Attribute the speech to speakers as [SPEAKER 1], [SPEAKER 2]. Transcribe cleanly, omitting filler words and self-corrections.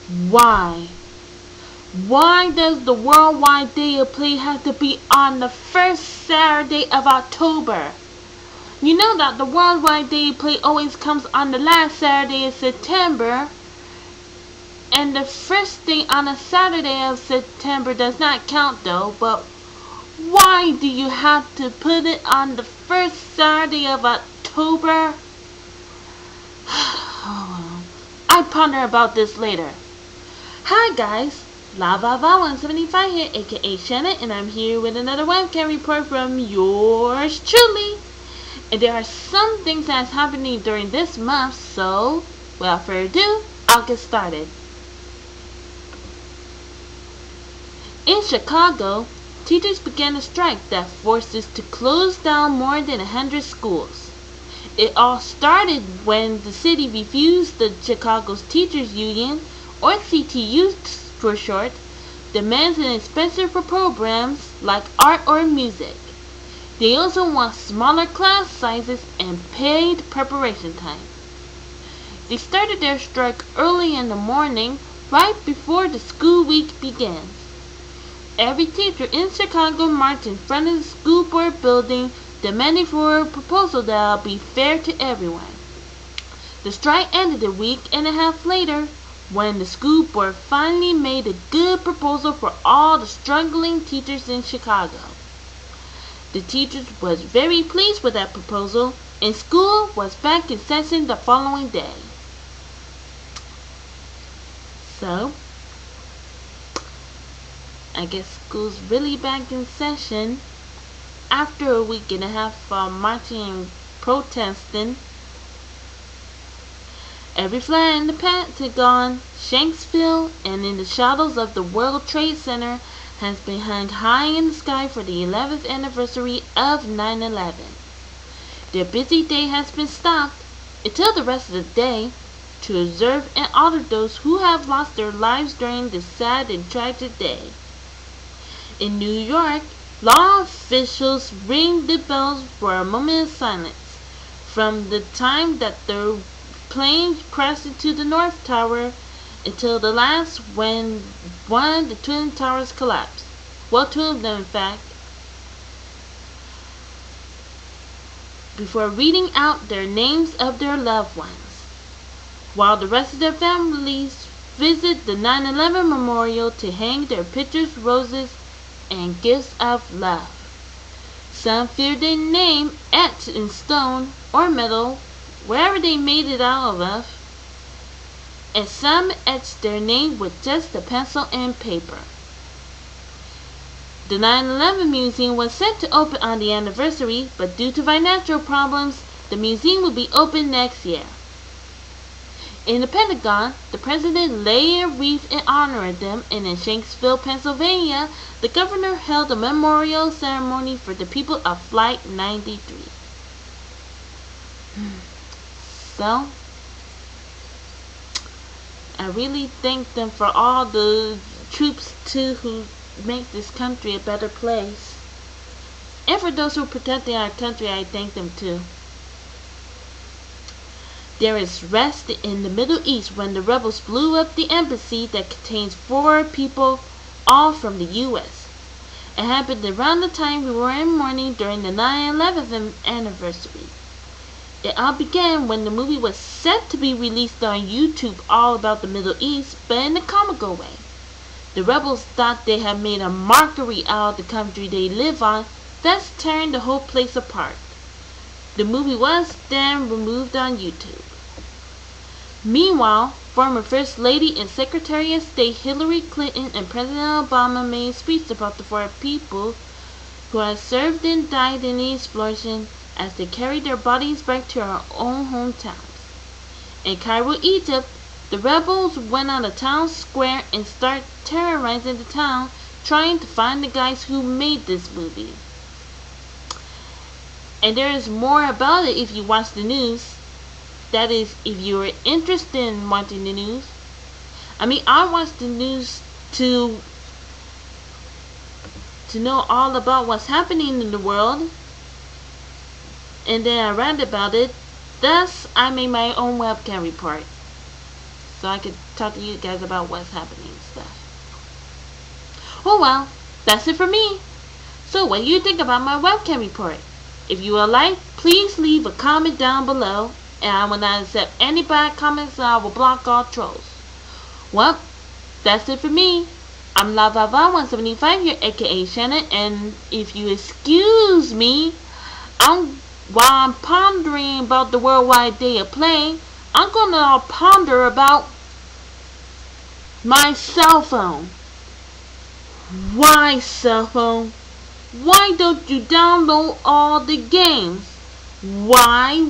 [SPEAKER 1] Why? Why does the Worldwide Day of Play have to be on the first Saturday of October? You know that the Worldwide Day of Play always comes on the last Saturday of September, and the first day on a Saturday of September does not count though, but why do you have to put it on the first Saturday of October? I ponder about this later. Hi guys, Lava175 here, aka Shanna, and I'm here with another webcam report from yours truly. And there are some things that's happening during this month, so without further ado, I'll get started. In Chicago, teachers began a strike that forced us to close down more than 100 schools. It all started when the city refused the Chicago's Teachers Union, or CTU for short, demands an expensive for programs like art or music. They also want smaller class sizes and paid preparation time. They started their strike early in the morning, right before the school week begins. Every teacher in Chicago marched in front of the school board building, demanding for a proposal that will be fair to everyone. The strike ended a week and a half later, when the school board finally made a good proposal for all the struggling teachers in Chicago. The teachers was very pleased with that proposal, and school was back in session the following day. So, I guess school's really back in session after a week and a half of marching and protesting. Every flag in the Pentagon, Shanksville, and in the shadows of the World Trade Center has been hung high in the sky for the 11th anniversary of 9/11. Their busy day has been stopped until the rest of the day to observe and honor those who have lost their lives during this sad and tragic day. In New York, law officials ring the bells for a moment of silence from the time that the plane crashed into the North Tower until the last, when one of the Twin Towers collapsed. Well, two of them in fact. Before reading out their names of their loved ones, while the rest of their families visit the 9/11 memorial to hang their pictures, roses, and gifts of love. Some fear their name etched in stone or metal, wherever they made it out of, and some etched their name with just a pencil and paper. The 9/11 Museum was set to open on the anniversary, but due to financial problems, the museum will be open next year. In the Pentagon, the president laid a wreath in honor of them, and in Shanksville, Pennsylvania, the governor held a memorial ceremony for the people of Flight 93. So, I really thank them for all the troops too who make this country a better place. And for those who are protecting our country, I thank them too. There is rest in the Middle East when the rebels blew up the embassy that contains 4 people, all from the U.S. It happened around the time we were in mourning during the 9/11 anniversary. It all began when the movie was set to be released on YouTube all about the Middle East, but in a comical way. The rebels thought they had made a mockery out of the country they live on, thus tearing the whole place apart. The movie was then removed on YouTube. Meanwhile, former First Lady and Secretary of State Hillary Clinton and President Obama made a speech about the 4 people who had served and died in the explosion as they carried their bodies back to our own hometowns. In Cairo, Egypt, the rebels went on the town square and started terrorizing the town, trying to find the guys who made this movie. And there is more about it if you watch the news. That is, if you are interested in watching the news. I mean, I watch the news to know all about what's happening in the world, and then I read about it. Thus, I made my own webcam report. so I could talk to you guys about what's happening and stuff. Oh well, that's it for me. So what do you think about my webcam report? If you would like, please leave a comment down below, and I will not accept any bad comments, and I will block all trolls. Well, that's it for me. I'm LaVava175 here, aka Shanna, and if you excuse me, while I'm pondering about the worldwide day of play, I'm gonna ponder about my cell phone. Why, cell phone? Why don't you download all the games? Why?